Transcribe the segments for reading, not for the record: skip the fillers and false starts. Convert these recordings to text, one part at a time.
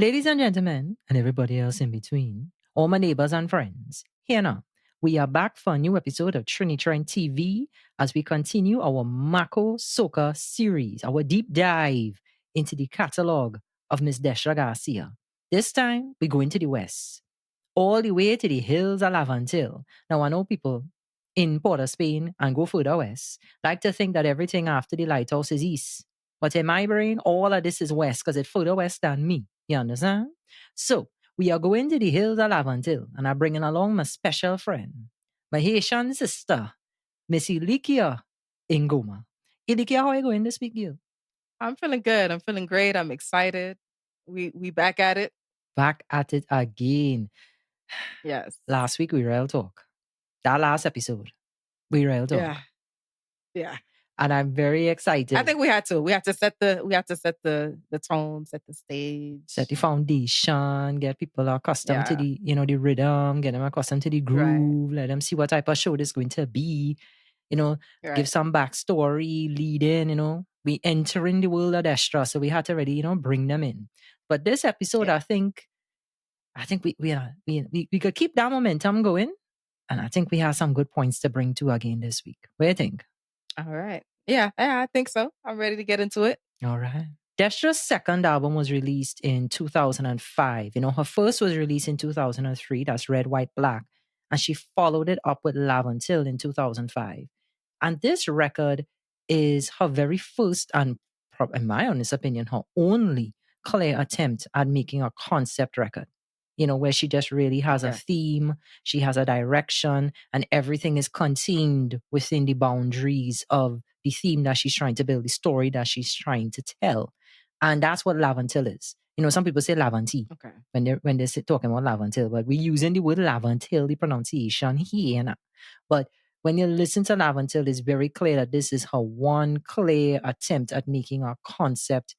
Ladies and gentlemen, and everybody else in between, all my neighbors and friends, here now, we are back for a new episode of Trini Trent TV as we continue our Maco Soca series, our deep dive into the catalogue of Miss Destra Garcia. This time, we go into the West, all the way to the hills of Laventille. Now, I know people in Port of Spain and go further west like to think that everything after the lighthouse is east. But in my brain, all of this is west because it's further west than me. You understand? So, we are going to the hills of Laventille and I'm bringing along my special friend, my Haitian sister, Miss Elikya Ngoma. Elikya, how are you going this week, you? I'm feeling good. I'm feeling great. I'm excited. We back at it. Back at it again. Yes. Last week we real talk. That last episode, we real talk. Yeah. Yeah. And I'm very excited. I think we had to. We had to set the tone, set the stage. Set the foundation, get people accustomed to the, the rhythm, get them accustomed to the groove, let them see what type of show this is going to be, give some backstory, lead in, we enter in the world of Destra, so we had to already, bring them in. But this episode, I think we could keep that momentum going. And I think we have some good points to bring to again this week. What do you think? All right. Yeah, I think so. I'm ready to get into it. All right. Destra's second album was released in 2005. Her first was released in 2003. That's Red, White, Black. And she followed it up with Laventille in 2005. And this record is her very first and, in my honest opinion, her only clear attempt at making a concept record. Where she just really has a theme, she has a direction, and everything is contained within the boundaries of the theme that she's trying to build, the story that she's trying to tell. And that's what Laventille is. Some people say Laventille when they're talking about Laventille, but we're using the word Laventille, the pronunciation here. But when you listen to Laventille, it's very clear that this is her one clear attempt at making a concept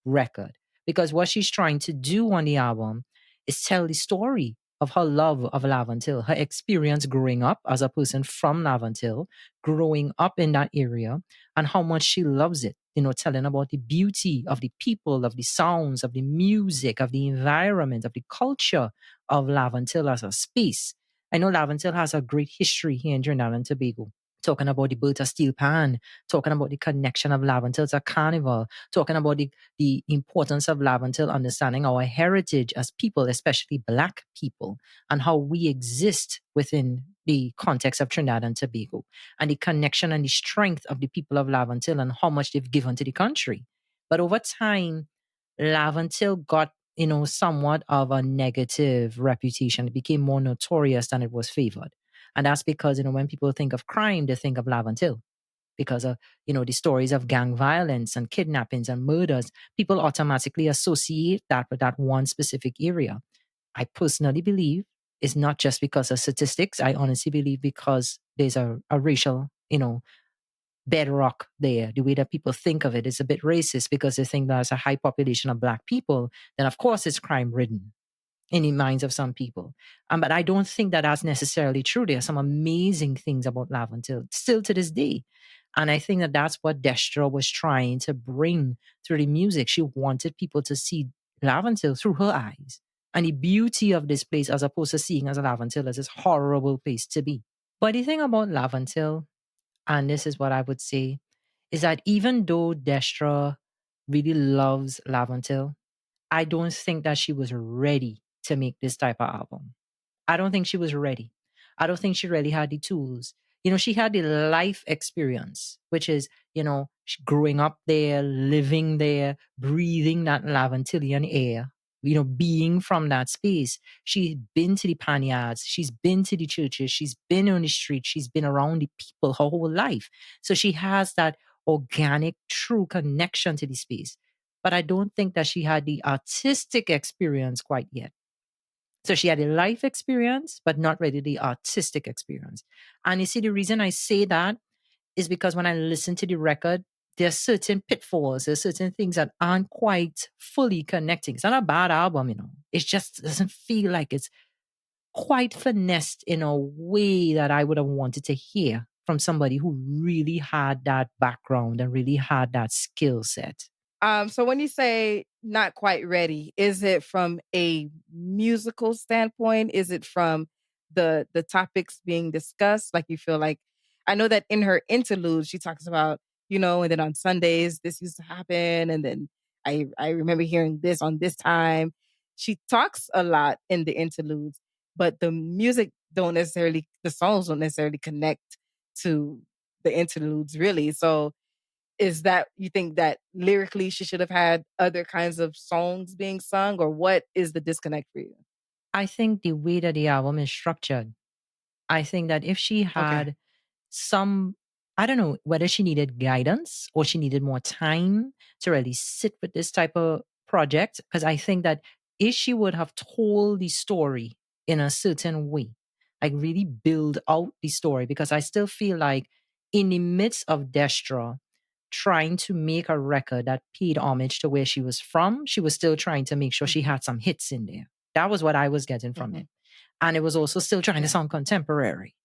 record. Because what she's trying to do on the album is tell the story of her love of Laventille, her experience growing up as a person from Laventille, growing up in that area, and how much she loves it. Telling about the beauty of the people, of the sounds, of the music, of the environment, of the culture of Laventille as a space. I know Laventille has a great history here in Trinidad and Tobago. Talking about the birth of steel pan, talking about the connection of Laventille to Carnival, talking about the importance of Laventille, understanding our heritage as people, especially Black people, and how we exist within the context of Trinidad and Tobago, and the connection and the strength of the people of Laventille and how much they've given to the country. But over time, Laventille got, somewhat of a negative reputation. It became more notorious than it was favored. And that's because, when people think of crime, they think of Laventille. Because of, the stories of gang violence and kidnappings and murders, people automatically associate that with that one specific area. I personally believe it's not just because of statistics. I honestly believe because there's a racial, bedrock there. The way that people think of it is a bit racist because they think there's a high population of Black people. Then, of course, it's crime ridden in the minds of some people. But I don't think that that's necessarily true. There are some amazing things about Laventille still to this day. And I think that that's what Destra was trying to bring through the music. She wanted people to see Laventille through her eyes and the beauty of this place as opposed to seeing as Laventille as this horrible place to be. But the thing about Laventille, and this is what I would say, is that even though Destra really loves Laventille, I don't think that she was ready to make this type of album. I don't think she was ready. I don't think she really had the tools. She had the life experience, which is, growing up there, living there, breathing that Laventillian air, being from that space. She's been to the panyards. She's been to the churches. She's been on the street. She's been around the people her whole life. So she has that organic, true connection to the space. But I don't think that she had the artistic experience quite yet. So she had a life experience, but not really the artistic experience. And you see, the reason I say that is because when I listen to the record, there are certain pitfalls, there are certain things that aren't quite fully connecting. It's not a bad album, It just doesn't feel like it's quite finessed in a way that I would have wanted to hear from somebody who really had that background and really had that skill set. So when you say not quite ready, is it from a musical standpoint? Is it from the topics being discussed? Like you feel like I know that in her interlude she talks about, and then on Sundays this used to happen, and then I remember hearing this on this time. She talks a lot in the interludes, but the songs don't necessarily connect to the interludes really. So is that you think that lyrically she should have had other kinds of songs being sung, or what is the disconnect for you? I think the way that the album is structured, I think that if she Okay. had some, I don't know whether she needed guidance or she needed more time to really sit with this type of project. Because I think that if she would have told the story in a certain way, like really build out the story, because I still feel like in the midst of Destra trying to make a record that paid homage to where she was from, she was still trying to make sure she Mhm. had some hits in there. That was what I was getting from it. Mhm. And it was also still trying to Yeah. sound contemporary.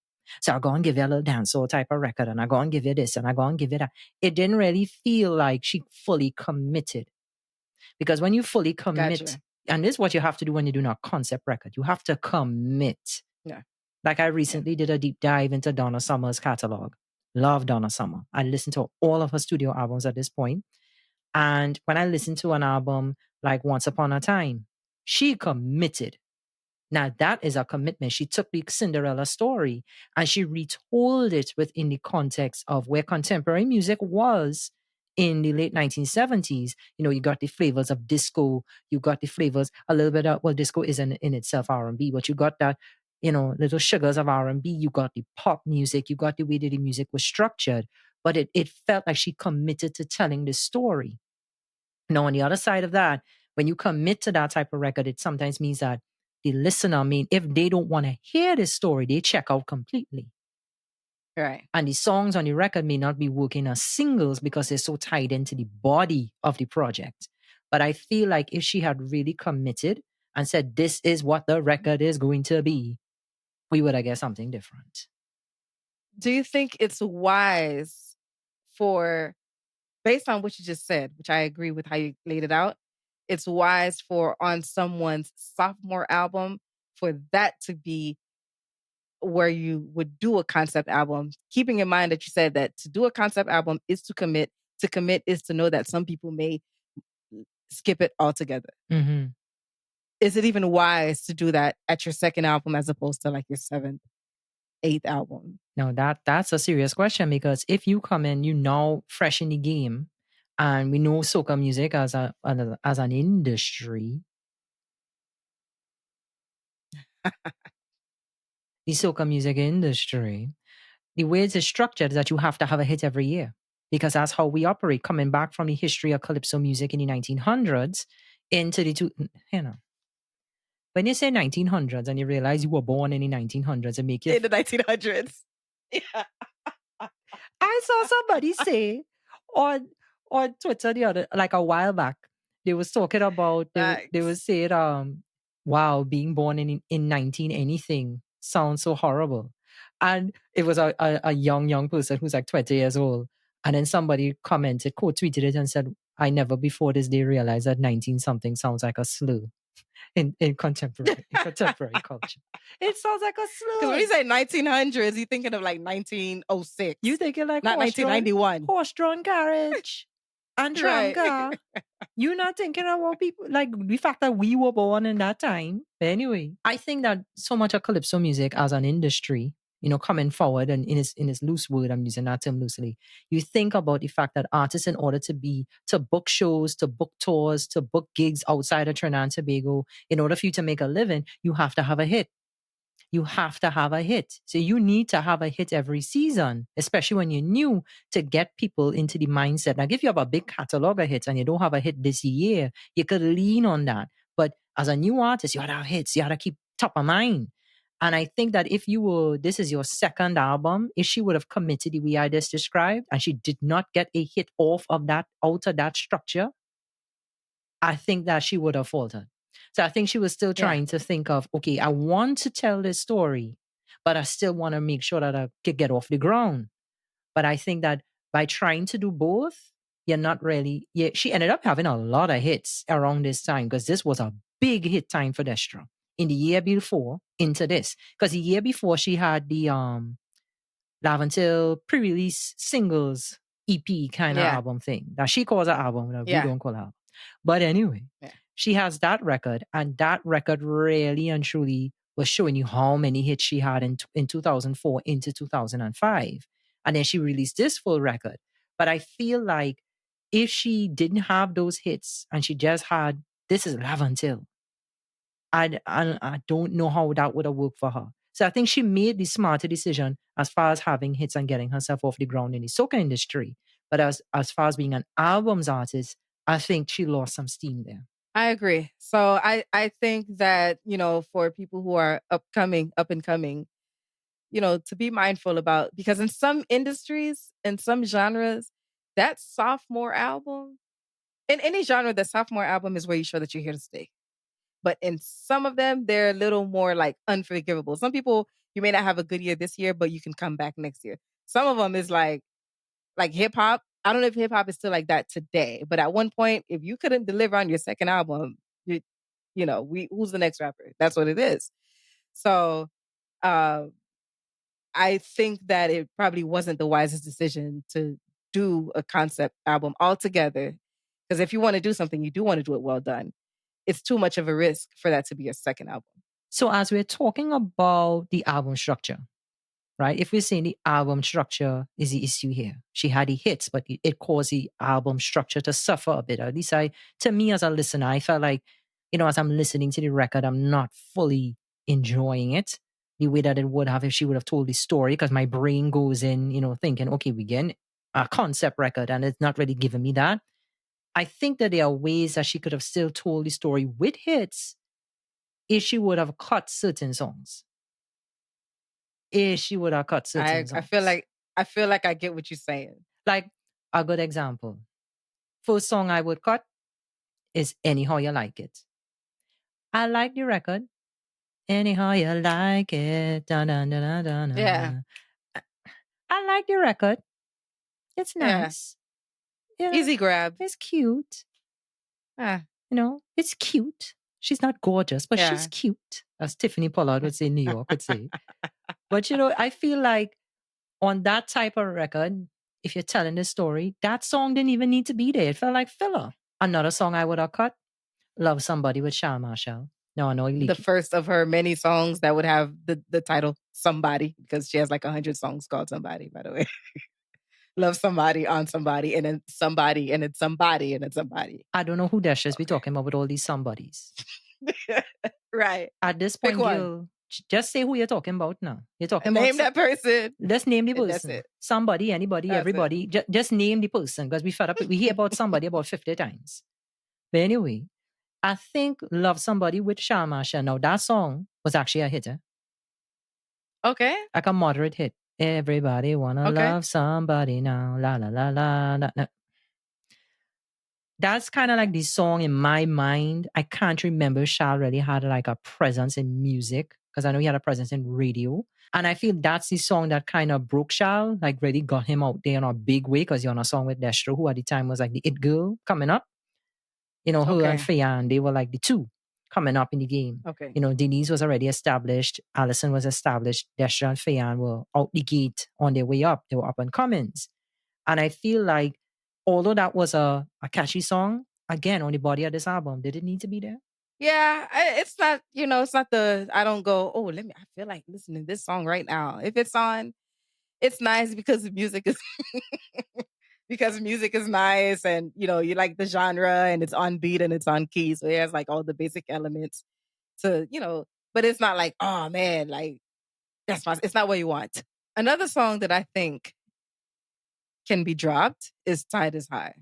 So I go and give you a little dancehall type of record, and I go and give you this, and I go and give you that. It didn't really feel like she fully committed. Because when you fully commit, Gotcha. and this is what you have to do when you're doing a concept record, you have to commit. Yeah. Like I Yeah. recently did a deep dive into Donna Summer's catalog. Love Donna Summer. I listened to all of her studio albums at this point. And when I listened to an album like Once Upon a Time, she committed. Now that is a commitment. She took the Cinderella story and she retold it within the context of where contemporary music was in the late 1970s. You got the flavors of disco. You got the flavors a little bit of, well, disco isn't in itself R&B, but you got that, little sugars of R&B. You got the pop music. You got the way that the music was structured. But it felt like she committed to telling the story. Now, on the other side of that, when you commit to that type of record, it sometimes means that the listener, if they don't want to hear this story, they check out completely. Right. And the songs on the record may not be working as singles because they're so tied into the body of the project. But I feel like if she had really committed and said, this is what the record is going to be, we would have get something different. Do you think it's wise for, based on what you just said, which I agree with how you laid it out, it's wise for on someone's sophomore album for that to be where you would do a concept album, keeping in mind that you said that to do a concept album is to commit. To commit is to know that some people may skip it altogether. Mm-hmm. Is it even wise to do that at your second album as opposed to like your seventh, eighth album? Now that's a serious question, because if you come in, you now fresh in the game, and we know soca music as an industry. The soca music industry, the way it's structured is that you have to have a hit every year, because that's how we operate. Coming back from the history of calypso music in the 1900s into the when you say 1900s and you realize you were born in the 1900s, and make you In the 1900s. Yeah. I saw somebody say on Twitter the other, like a while back, they was talking about, they was Thanks. saying, wow, being born in 19 anything sounds so horrible. And it was a young person who's like 20 years old. And then somebody commented, quote tweeted it and said, I never before this day realized that 19 something sounds like a slur in contemporary culture. It sounds like a Because when you slur. say 1900s, you're thinking of like 1906, You thinking like not 1991. horse-drawn carriage and Right. tranca. You're not thinking about people like the fact that we were born in that time. But anyway, I think that so much of calypso music as an industry, coming forward, and in its loose word, I'm using that term loosely. You think about the fact that artists, in order to book shows, to book tours, to book gigs outside of Trinidad and Tobago, in order for you to make a living, you have to have a hit. You have to have a hit. So you need to have a hit every season, especially when you're new, to get people into the mindset. Like if you have a big catalog of hits and you don't have a hit this year, you could lean on that. But as a new artist, you gotta have hits. You gotta keep top of mind. And I think that if this is your second album, if she would have committed the way I just described, and she did not get a hit out of that structure, I think that she would have faltered. So I think she was still Yeah. trying to think of, okay, I want to tell this story, but I still want to make sure that I could get off the ground. But I think that by trying to do both, you're not really. Yeah, she ended up having a lot of hits around this time because this was a big hit time for Destra. In the year before into this, because the year before she had the Laventille pre-release singles EP kind of Yeah. album thing that she calls an album that we Yeah. don't call her. But anyway, Yeah. she has that record, and that record really and truly was showing you how many hits she had in 2004 into 2005. And then she released this full record. But I feel like if she didn't have those hits and she just had this is Laventille, I don't know how that would have worked for her. So I think she made the smarter decision as far as having hits and getting herself off the ground in the soca industry. But as far as being an albums artist, I think she lost some steam there. I agree. So I think that, for people who are up and coming, to be mindful about, because in some industries, in some genres, that sophomore album, in any genre, the sophomore album is where you show that you're here to stay. But in some of them, they're a little more like unforgivable. Some people, you may not have a good year this year, but you can come back next year. Some of them is like hip hop. I don't know if hip hop is still like that today, but at one point, if you couldn't deliver on your second album, who's the next rapper? That's what it is. So I think that it probably wasn't the wisest decision to do a concept album altogether. Because if you want to do something, you do want to do it well done. It's too much of a risk for that to be your second album. So as we're talking about the album structure, right? If we're saying the album structure is the issue here, she had the hits, but it caused the album structure to suffer a bit. At least to me as a listener, I felt like, as I'm listening to the record, I'm not fully enjoying it the way that it would have if she would have told the story, because my brain goes in, thinking, okay, we get a concept record and it's not really giving me that. I think that there are ways that she could have still told the story with hits if she would have cut certain songs. If she would have cut certain songs. I feel like I get what you're saying. Like a good example. First song I would cut is Anyhow You Like It. I like the record. Anyhow You Like It. Da, da, da, da, da, da. Yeah. I like the record. It's nice. Yeah. Easy grab. It's cute. It's cute. She's not gorgeous, but she's cute, as Tiffany Pollard would say, New York would say. But, I feel like on that type of record, if you're telling the story, that song didn't even need to be there. It felt like filler. Another song I would have cut, Love Somebody with Machel. No, Elikya. The first of her many songs that would have the title Somebody, because she has like 100 songs called Somebody, by the way. Love Somebody on Somebody, and then Somebody, and then Somebody, and then Somebody. I don't know who Desha's be talking about with all these somebodies. Right. At this point, girl, just say who you're talking about now. You're talking about name that person. Let's name the person. Somebody, anybody, everybody. Just name the person, because we fed up. We hear about somebody about 50 times. But anyway, I think Love Somebody with Machel. Now that song was actually a hitter. Okay. Like a moderate hit. Everybody wanna love somebody now. La la la la la. That's kind of like the song in my mind. I can't remember Shal really had like a presence in music, because I know he had a presence in radio. And I feel that's the song that kind of broke Shal, like really got him out there in a big way, because you're on a song with Destra, who at the time was like the it girl coming up. Her and Fayan, they were like the two coming up in the game. Okay. Denise was already established. Allison was established. Destra and Fayan were out the gate on their way up. They were up and comings. And I feel like, although that was a catchy song, again, on the body of this album, did it need to be there? Yeah, it's not, it's not I don't go, I feel like listening to this song right now. If it's on, it's nice because the music is, because music is nice, and, you like the genre, and it's on beat and it's on key. So it has like all the basic elements to, but it's not like, oh man, like it's not what you want. Another song that I think can be dropped is Tide is High.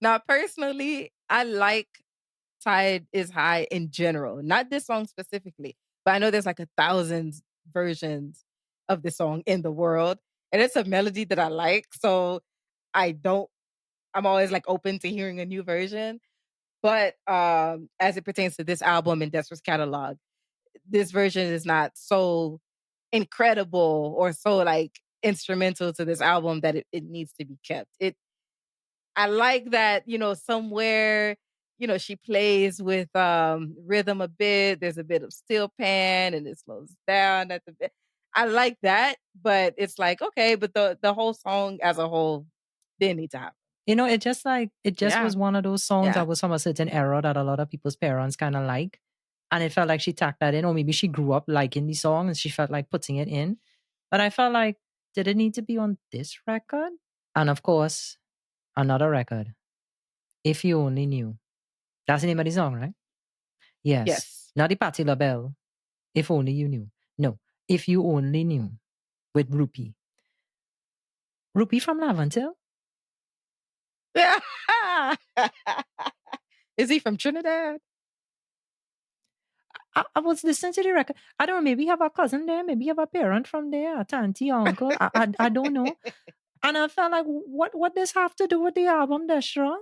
Now, personally, I like Tide is High in general. Not this song specifically, but I know there's like 1,000 versions of this song in the world. And it's a melody that I like. So I'm always like open to hearing a new version. But as it pertains to this album and Destra's catalog, this version is not so incredible or so like instrumental to this album that it needs to be kept. I like that, somewhere, she plays with rhythm a bit. There's a bit of steel pan and it slows down at the bit. I like that, but it's like, okay, but the whole song as a whole didn't need to happen. It just Yeah. was one of those songs Yeah. that was from a certain era that a lot of people's parents kind of like. And it felt like she tacked that in, or maybe she grew up liking the song and she felt like putting it in. But I felt like, did it need to be on this record? And of course, another record, If You Only Knew. That's the name of the song, right? Yes. Yes. Not the Patti LaBelle, If Only You Knew. No, If You Only Knew with Rupee. Rupee from Laventille? Is he from Trinidad? I was listening to the record. I don't know, maybe you have a cousin there, maybe you have a parent from there, a auntie, uncle. I don't know. And I felt like, what does have to do with the album, Destra?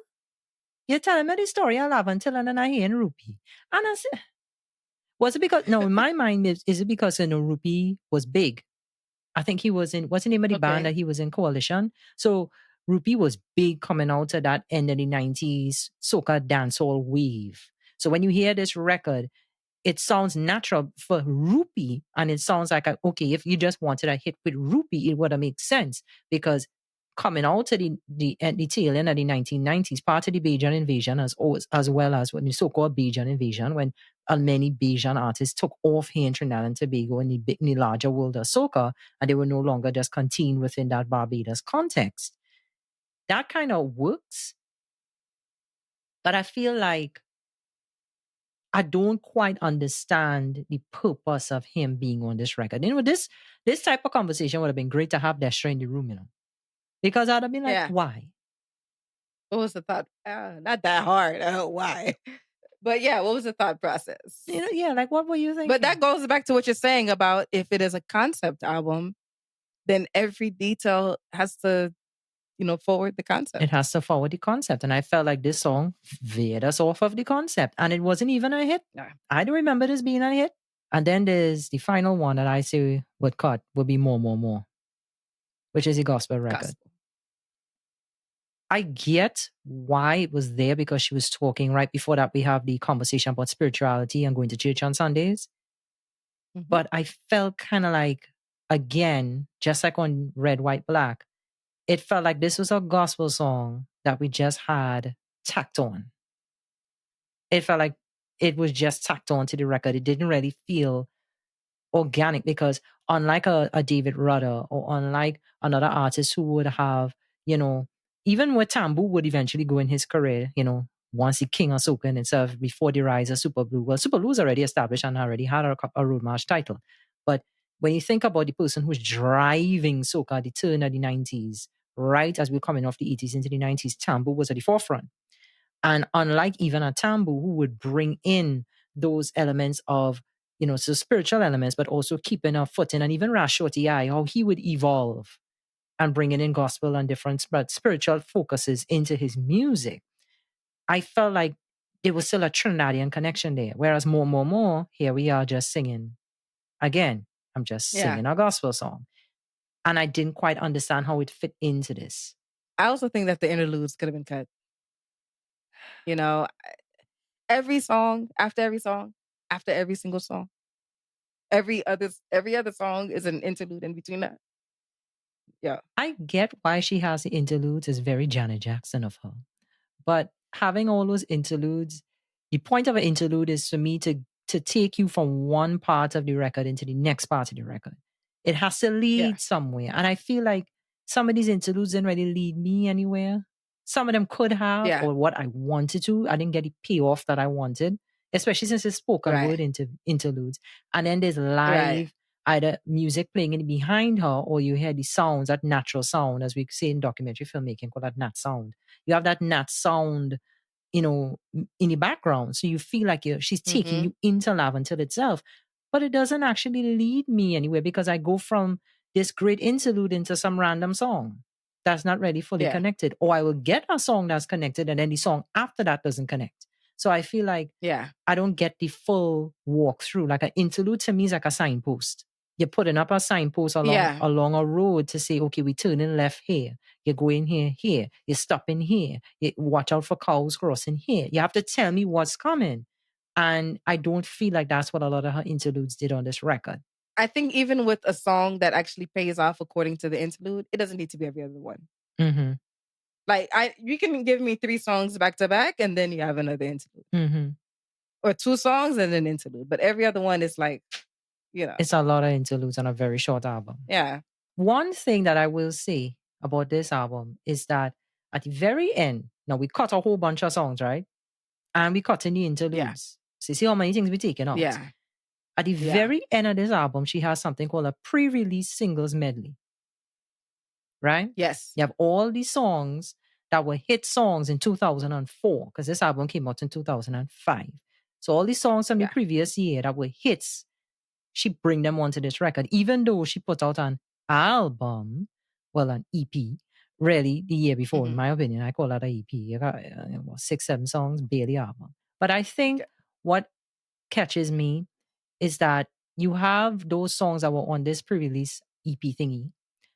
You're telling me the story of Laventille and then I hear Rupee. And I said, was it because, no, in my mind, is it because, Rupee was big? I think he was in, what's the name of the band that he was in, Coalition? So Rupee was big coming out of that end of the 90s soca dancehall wave. So when you hear this record, it sounds natural for Rupee, and it sounds like, okay, if you just wanted a hit with Rupee, it would have made sense because coming out of the tail end of the 1990s, part of the Bajan invasion, as well as when the so-called Bajan invasion, when many Bajan artists took off here in Trinidad and Tobago in the larger world of soca, and they were no longer just contained within that Barbados context. That kind of works, but I feel like I don't quite understand the purpose of him being on this record. This type of conversation would have been great to have Destra in the room, because I'd have been like, why? What was the thought? Not that hard. Why? But yeah, what was the thought process? Like, what were you thinking? But that goes back to what you're saying about if it is a concept album, then every detail has to, forward the concept. It has to forward the concept. And I felt like this song veered us off of the concept. And it wasn't even a hit. Yeah. I don't remember this being a hit. And then there's the final one that I say would cut would be More, which is a gospel record. I get why it was there because she was talking right before that. We have the conversation about spirituality and going to church on Sundays. Mm-hmm. But I felt kind of like, again, just like on Red, White, Black, it felt like this was a gospel song that we just had tacked on. It felt like it was just tacked on to the record. It didn't really feel organic because unlike a David Rudder or unlike another artist who would have, even where Tambu would eventually go in his career, once the King of Soca in itself before the rise of Super Blue. Well, Super Blue was already established and already had a road march title. But when you think about the person who's driving soca at the turn of the 90s, right as we're coming off the 80s into the 90s, Tambu was at the forefront. And unlike even a Tambu who would bring in those elements of, so spiritual elements, but also keeping a footing, and even Rashoti I, how he would evolve and bringing in gospel and different but spiritual focuses into his music, I felt like there was still a Trinidadian connection there. Whereas more, here we are just singing. Again, I'm just singing a gospel song. And I didn't quite understand how it fit into this. I also think that the interludes could have been cut. Every song, after every single song, every other song is an interlude in between that. Yeah. I get why she has the interludes. It's very Janet Jackson of her. But having all those interludes, the point of an interlude is for me to take you from one part of the record into the next part of the record. It has to lead somewhere. And I feel like some of these interludes didn't really lead me anywhere. Some of them could have, or what I wanted to. I didn't get the payoff that I wanted, especially since it's spoken word interludes. And then there's live, either music playing in behind her, or you hear the sounds, that natural sound, as we say in documentary filmmaking, called that nat sound. You have that nat sound, in the background. So you feel like she's taking you into Laventille itself. But it doesn't actually lead me anywhere because I go from this great interlude into some random song that's not really fully connected. Or I will get a song that's connected and then the song after that doesn't connect. So I feel like I don't get the full walkthrough. Like an interlude to me is like a signpost. You're putting up a signpost along a road to say, okay, we turning left here. You're going here. You're stopping here. You watch out for cows crossing here. You have to tell me what's coming. And I don't feel like that's what a lot of her interludes did on this record. I think even with a song that actually pays off according to the interlude, it doesn't need to be every other one. Mm-hmm. Like you can give me 3 songs back to back, and then you have another interlude, Mm-hmm. or 2 songs and an interlude. But every other one is like, it's a lot of interludes on a very short album. Yeah. One thing that I will say about this album is that at the very end, now we cut a whole bunch of songs, right? And we cut in the interludes. Yeah. So you see how many things we taken out. Yeah. At the very end of this album, she has something called a pre-release singles medley. Right? Yes. You have all these songs that were hit songs in 2004, because this album came out in 2005. So all these songs from the previous year that were hits, she bring them onto this record, even though she put out an album, well, an EP, really, the year before, in my opinion. I call that an EP. You got 6, 7 songs, barely album. But I think what catches me is that you have those songs that were on this pre-release EP thingy,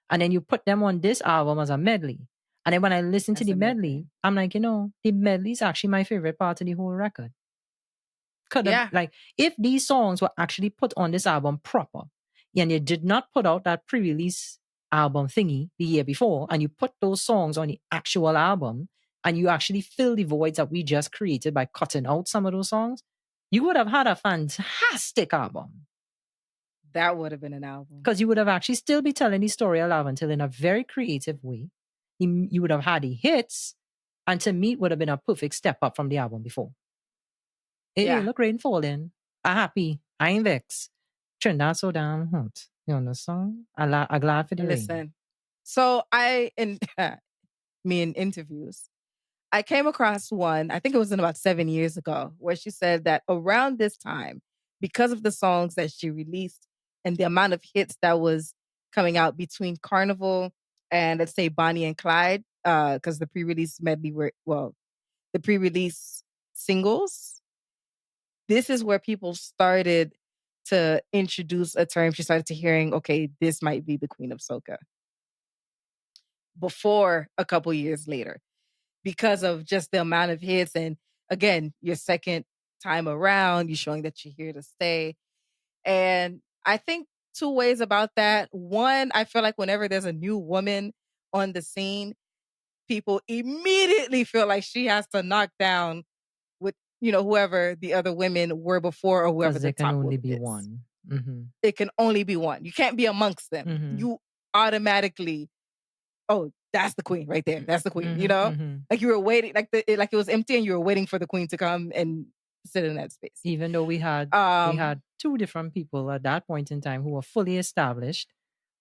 and then you put them on this album as a medley. And then when I listen to the medley, I'm like, the medley is actually my favorite part of the whole record. Like, if these songs were actually put on this album proper, and you did not put out that pre-release album thingy the year before, and you put those songs on the actual album, and you actually fill the voids that we just created by cutting out some of those songs, you would have had a fantastic album. That would have been an album. Because you would have actually still be telling the story of Laventille in a very creative way. You would have had the hits, and to me, it would have been a perfect step up from the album before. Hey, look, rain falling. I'm happy. I ain't vexed. Trinidad so damn hot. You understand? I'm glad for the rain. So me in interviews, I came across one, I think it was in about 7 years ago, where she said that around this time, because of the songs that she released and the amount of hits that was coming out between Carnival and, let's say, Bonnie and Clyde, because the pre-release medley the pre-release singles, this is where people started to introduce a term. She started to hearing, okay, this might be the Queen of Soca. Before a couple years later, because of just the amount of hits. And again, your second time around, you're showing that you're here to stay. And I think 2 ways about that. One, I feel like whenever there's a new woman on the scene, people immediately feel like she has to knock down with, whoever the other women were before, or whoever the top can only woman be is. one. Mm-hmm. It can only be one. You can't be amongst them. Mm-hmm. You automatically, oh, that's the queen right there. That's the queen. Mm-hmm. Like you were waiting, like it was empty, and you were waiting for the queen to come and sit in that space. Even though we had 2 different people at that point in time who were fully established.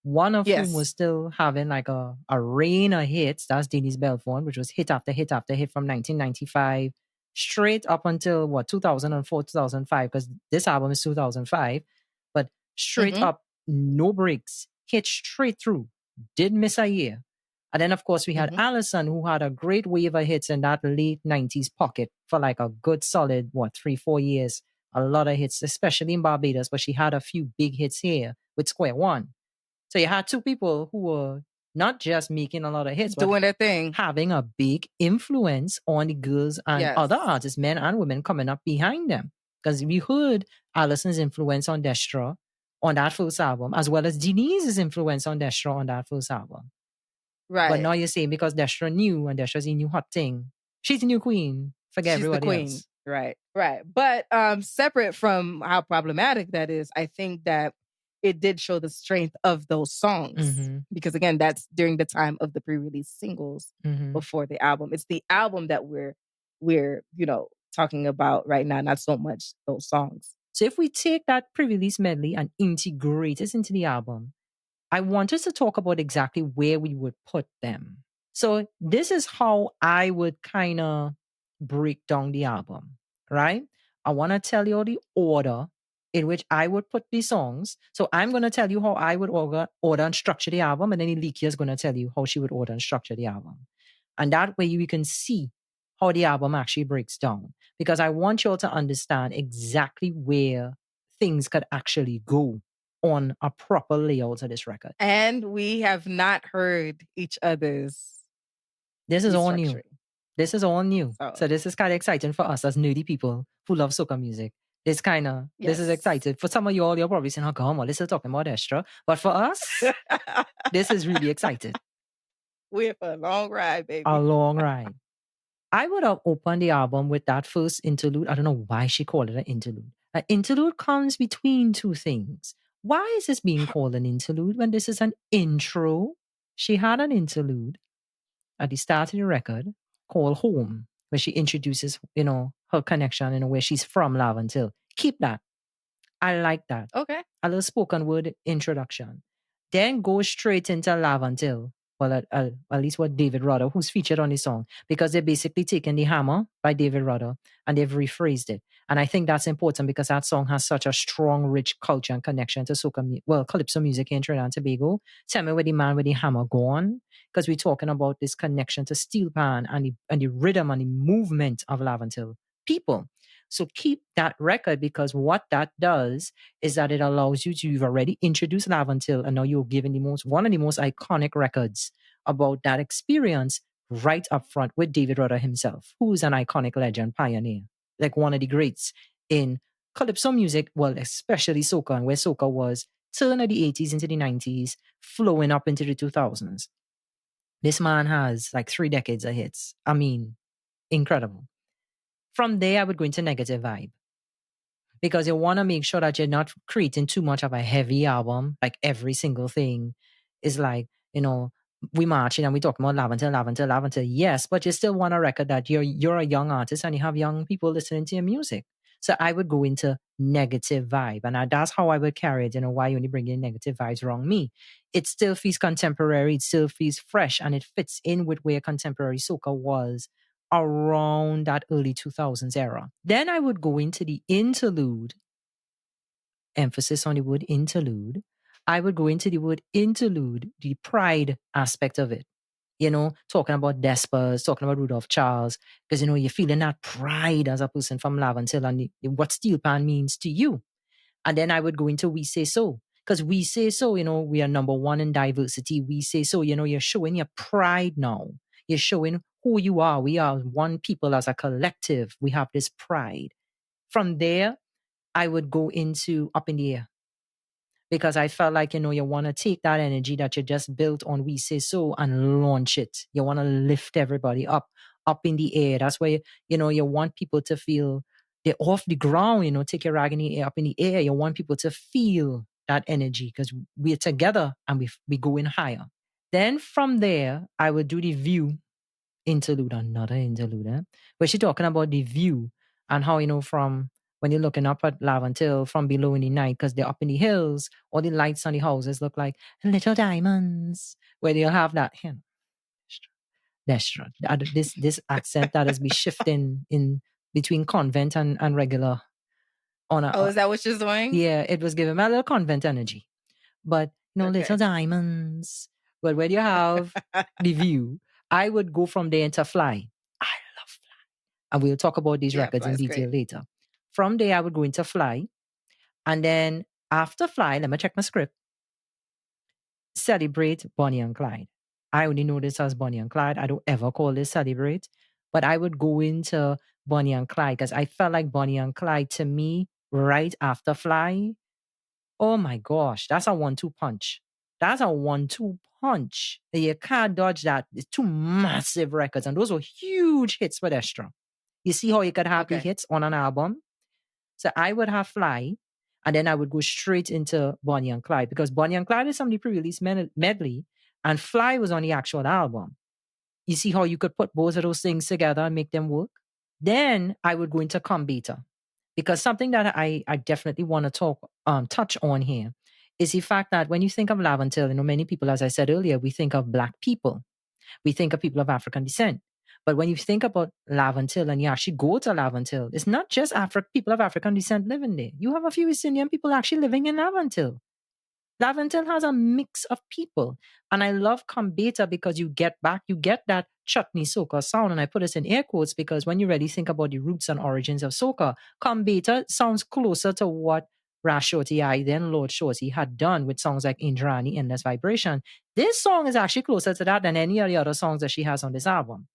One of whom was still having like a rain of hits. That's Denise Belfort, which was hit after hit after hit from 1995 straight up until 2004, 2005, because this album is 2005. But straight up, no breaks, hit straight through, didn't miss a year. And then, of course, we had Allison, who had a great wave of hits in that late 90s pocket for like a good solid, 3-4 years. A lot of hits, especially in Barbados, but she had a few big hits here with Square One. So you had 2 people who were not just making a lot of hits, doing their thing, having a big influence on the girls and other artists, men and women, coming up behind them. Because we heard Allison's influence on Destra on that first album, as well as Denise's influence on Destra on that first album. Right. But now you're saying because Destra new and Destra's a new hot thing, she's the new queen. Forget she's everybody the queen. else. Right. But separate from how problematic that is, I think that it did show the strength of those songs. Because again, that's during the time of the pre-release singles before the album. It's the album that we're talking about right now, not so much those songs. So if we take that pre-release medley and integrate it into the album, I want us to talk about exactly where we would put them. So this is how I would kind of break down the album, right? I want to tell you the order in which I would put the songs. So I'm going to tell you how I would order and structure the album, and then Elikya is going to tell you how she would order and structure the album. And that way you can see how the album actually breaks down. Because I want you all to understand exactly where things could actually go on a proper layout of this record. And we have not heard each other's This is all new. restructuring. This is all new. So, So this is kind of exciting for us as nerdy people who love soca music. This is yes. exciting. For some of you all, you're probably saying, oh, come on, this is talking about Destra. But for us, this is really exciting. We're for a long ride, baby. A long ride. I would have opened the album with that first interlude. I don't know why she called it an interlude. An interlude comes between two things. Why is this being called an interlude when this is an intro? She had an interlude at the start of the record called Home, where she introduces, her connection and where she's from, Laventille. Keep that. I like that. Okay. A little spoken word introduction. Then go straight into Laventille. Well, at least what David Rudder, who's featured on the song, because they're basically taking the hammer by David Rudder and they've rephrased it. And I think that's important because that song has such a strong, rich culture and connection to soca, calypso music in Trinidad and Tobago. Tell me where the man with the hammer gone, because we're talking about this connection to steel pan and the rhythm and the movement of Laventille people. So keep that record, because what that does is that it allows you to, you've already introduced Laventille and now you're giving one of the most iconic records about that experience right up front with David Rudder himself, who's an iconic legend, pioneer, like one of the greats in calypso music, well, especially soca, and where soca was turn of the 80s into the 90s, flowing up into the 2000s. This man has like 3 decades of hits. I mean, incredible. From there, I would go into Negative Vibe, because you want to make sure that you're not creating too much of a heavy album. Like every single thing is like, we marching and we talking about Laventille. Yes, but you still want a record that you're a young artist and you have young people listening to your music. So I would go into Negative Vibe, and that's how I would carry it. Why you only bring in Negative Vibes, wrong me. It still feels contemporary, it still feels fresh, and it fits in with where contemporary soca was around that early 2000s era. Then I would go into the interlude, emphasis on the word interlude. I would go into the word interlude, the pride aspect of it. Talking about Despers, talking about Rudolph Charles, because, you're feeling that pride as a person from Laventille and what steel pan means to you. And then I would go into We Say So, because We Say So, we are number one in diversity. We Say So, you're showing your pride now. You're showing who you are. We are one people as a collective. We have this pride. From there, I would go into Up in the Air, because I felt like, you want to take that energy that you just built on We Say So and launch it. You want to lift everybody up in the air. That's why, you want people to feel they're off the ground, take your rag in the air, up in the air. You want people to feel that energy because we're together and we going higher. Then from there, I would do the View interlude, another interlude, where she's talking about the view and how, from when you're looking up at Laventille from below in the night, because they're up in the hills, all the lights on the houses look like little diamonds, where they'll have that, Destra. This accent that has been shifting in between convent and regular. Is that what she's doing? Yeah, it was giving me a little convent energy. But, little diamonds. But when you have the View, I would go from there into Fly. I love Fly. And we'll talk about these records in detail later. From there, I would go into Fly. And then after Fly, let me check my script. Celebrate Bonnie and Clyde. I only know this as Bonnie and Clyde. I don't ever call this Celebrate. But I would go into Bonnie and Clyde because I felt like Bonnie and Clyde, to me, right after Fly, oh my gosh, that's a 1-2 punch. That's a 1-2 punch. You can't dodge that. It's two massive records, and those were huge hits for Destra. You see how you could have the hits on an album? So I would have Fly, and then I would go straight into Bonnie and Clyde, because Bonnie and Clyde is on the pre-release medley, and Fly was on the actual album. You see how you could put both of those things together and make them work? Then I would go into Come Beta, because something that I definitely want to touch on here is the fact that when you think of Laventille, many people, as I said earlier, we think of Black people. We think of people of African descent. But when you think about Laventille and you actually go to Laventille, it's not just people of African descent living there. You have a few East Indian people actually living in Laventille. Laventille has a mix of people. And I love Come Beta because you get that chutney soca sound. And I put this in air quotes because when you really think about the roots and origins of soca, Come Beta sounds closer to what Rash Shorty I, then Lord Shorty had done with songs like Indrani, Endless Vibration. This song is actually closer to that than any of the other songs that she has on this album.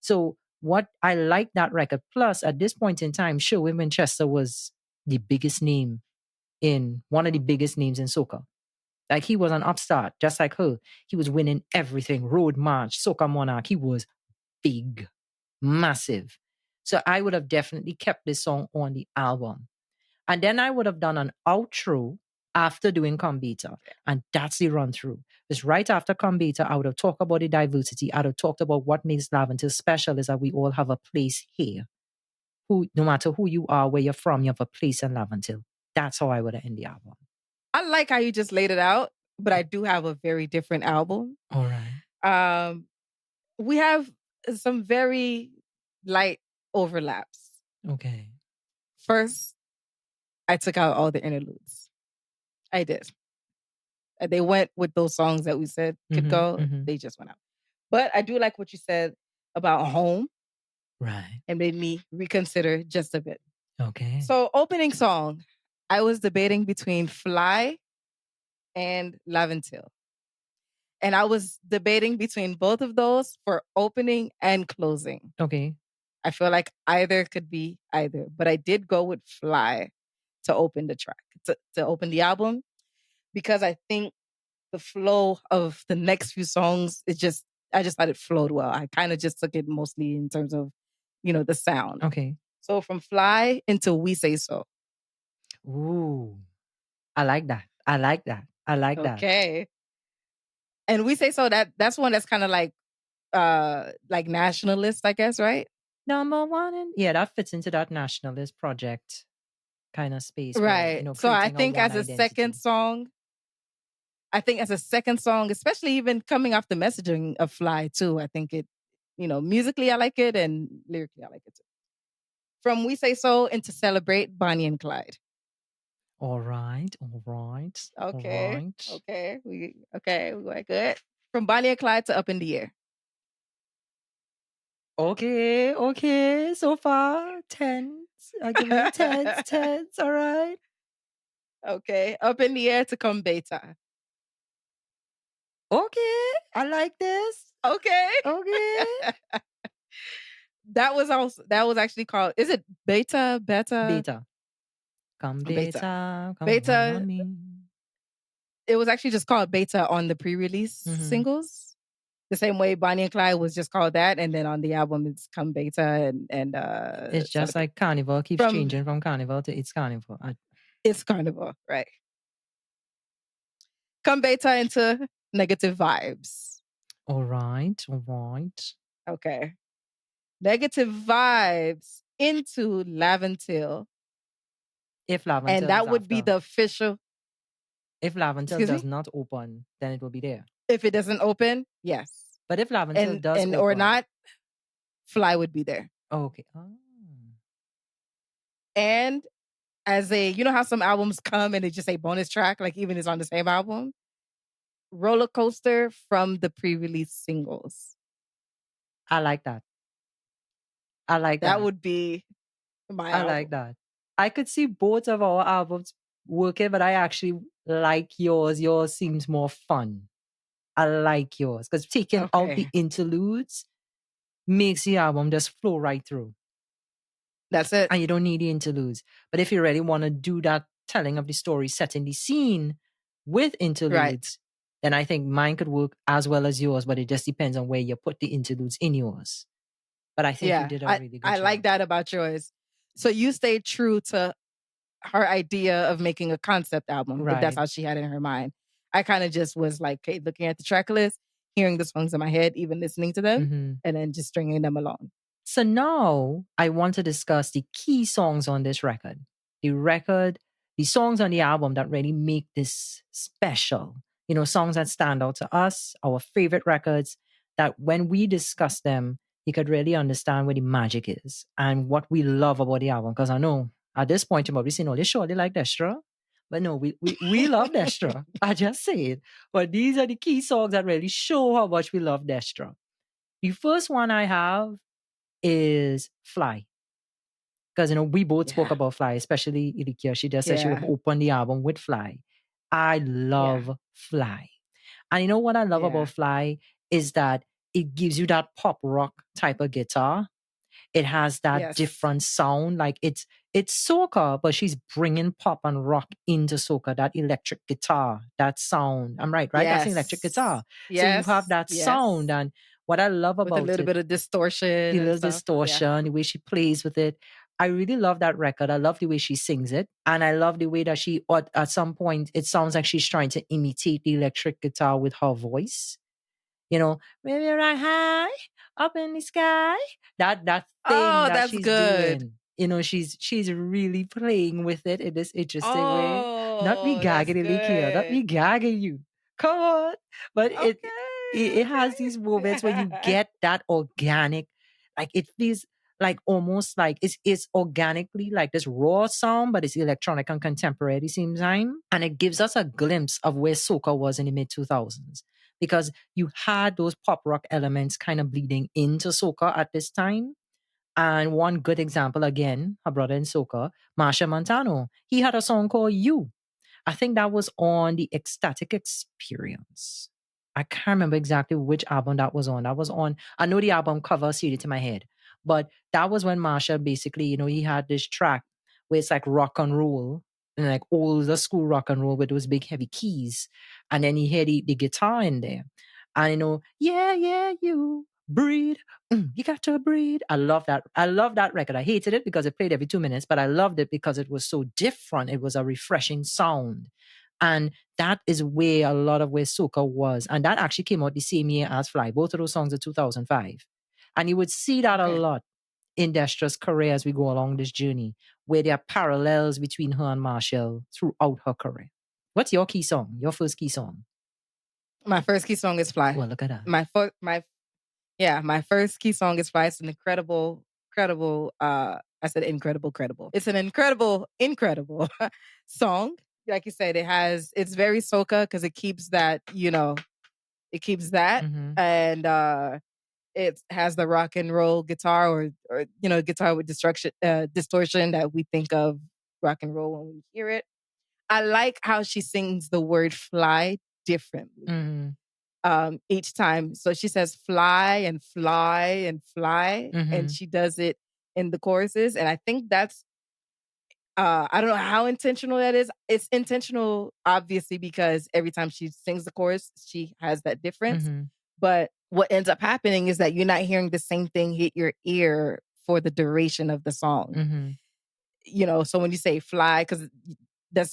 So what I like that record. Plus, at this point in time, Shurwayne Winchester was the biggest name in one of the biggest names in soca. Like he was an upstart, just like her. He was winning everything. Road March, Soca Monarch. He was big, massive. So I would have definitely kept this song on the album. And then I would have done an outro after doing Combeta. And that's the run through. Because right after Combeta, I would have talked about the diversity. I would have talked about what makes Laventille special is that we all have a place here. Who, no matter who you are, where you're from, you have a place in Laventille. That's how I would have ended the album. I like how you just laid it out, but I do have a very different album. All right. We have some very light overlaps. Okay. First, I took out all the interludes. I did. They went with those songs that we said could go. They just went out. But I do like what you said about home. Right. And made me reconsider just a bit. Okay. So opening song, I was debating between Fly and Laventille. And I was debating between both of those for opening and closing. Okay. I feel like either could be either, but I did go with Fly to open the track, to open the album, because I think the flow of the next few songs, I just thought it flowed well. I kind of just took it mostly in terms of, the sound. Okay. So from Fly into We Say So. Ooh. I like that. I like that. I like that. Okay. And We Say So, that's one that's kind of like nationalist, I guess, right? Number one. Yeah, that fits into that nationalist project kind of space. Right. Where, so I creating think one as a identity. second song, especially even coming off the messaging of Fly too, I think it, musically I like it and lyrically I like it too. From We Say So into Celebrate, Bonnie and Clyde. All right. All right. Okay. All right. Okay. We went good. From Bonnie and Clyde to Up in the Air. Okay. Okay. So far, tens. I give it tens. All right. Okay. Up in the Air to Come Beta. Okay. I like this. Okay. Okay. That was actually called, is it Beta? Beta. Come Beta. Come Beta. on me. It was actually just called Beta on the pre-release singles. The same way Bonnie and Clyde was just called that, and then on the album it's Come Beta and it's just like Carnival keeps changing from Carnival to It's Carnival. It's Carnival, right? Come Beta into Negative Vibes. All right. All right. Okay. Negative Vibes into Laventille. If Laventille, and that would be the official. If Laventille does not open, then it will be there. If it doesn't open, yes. But if Laventille does open, or not, Fly would be there. Okay. And as you know how some albums come and they just say bonus track, like even it's on the same album? Roller Coaster from the pre-release singles. I like that. I like that. That would be my album. I like that. I could see both of our albums working, but I actually like yours. Yours seems more fun. I like yours because taking out the interludes makes the album just flow right through. That's it. And you don't need the interludes. But if you really want to do that telling of the story, setting the scene with interludes, then I think mine could work as well as yours, but it just depends on where you put the interludes in yours. But I think you did a really good job. I like that about yours. So you stayed true to her idea of making a concept album. Right. If that's how she had it in her mind. I kind of just was like, okay, looking at the track list, hearing the songs in my head, even listening to them, and then just stringing them along. So now I want to discuss the key songs on this record. The songs on the album that really make this special. You know, songs that stand out to us, our favorite records, that when we discuss them, you could really understand where the magic is and what we love about the album. Because I know at this point, you're probably saying, oh, they surely like Destra. But no, we love Destra. I just say it. But these are the key songs that really show how much we love Destra. The first one I have is Fly. Because, we both spoke Yeah. about Fly, especially Elikya. She just said she would Yeah. open the album with Fly. I Yeah. love Fly. And you know what I love Yeah. about Fly is that it gives you that pop rock type of guitar. It has that Yes. different sound. Like it's soca, but she's bringing pop and rock into soca. That electric guitar, that sound. I'm right? That's an electric Yes. guitar. So you have Yes. that sound, Yes. and what I love With a about little it, bit of distortion the and little stuff. Yeah. distortion, the way she plays with it. I really love that record. I love the way she sings it. And I love the way that she, at some point, it sounds like she's trying to imitate the electric guitar with her voice. Maybe right high up in the sky. That thing Oh, that that's she's good. doing. She's really playing with it in this interesting way. Not me Oh, that's gagging Elikya, not good. me gagging you. Come on. But it has these Okay. moments where you Okay. get that organic, like it feels like almost like it's organically like this raw sound, but it's electronic and contemporary at the same time. And it gives us a glimpse of where soca was in the mid 2000s because you had those pop rock elements kind of bleeding into soca at this time. And one good example, again, her brother in soca, Montano, he had a song called You. I think that was on the Ecstatic Experience. I can't remember exactly which album that was on. That was on, I know the album cover, CD to my head, but that was when Machel basically, he had this track where it's like rock and roll and like older school rock and roll with those big heavy keys. And then he had the guitar in there. And yeah, yeah, you breathe. You got to breathe. I love that. I love that record. I hated it because it played every 2 minutes, but I loved it because it was so different. It was a refreshing sound. And that is where a lot of where soca was. And that actually came out the same year as Fly. Both of those songs are 2005. And you would see that a Okay. lot in Destra's career as we go along this journey, where there are parallels between her and Machel throughout her career. What's your key song? Your first key song? My first key song is Fly. Well, look at that. My first key song is Fly. It's an incredible, I said incredible, credible. It's an incredible song. Like you said, it's very soca because it keeps that, it keeps that. Mm-hmm. And it has the rock and roll guitar or guitar with distortion that we think of rock and roll when we hear it. I like how she sings the word fly differently Mm-hmm. each time. So she says fly and fly and fly, and Mm-hmm. she does it in the choruses. And I think that's I don't know how intentional that is. It's intentional, obviously, because every time she sings the chorus, she has that difference. Mm-hmm. But what ends up happening is that you're not hearing the same thing hit your ear for the duration of the song. Mm-hmm. So when you say fly, because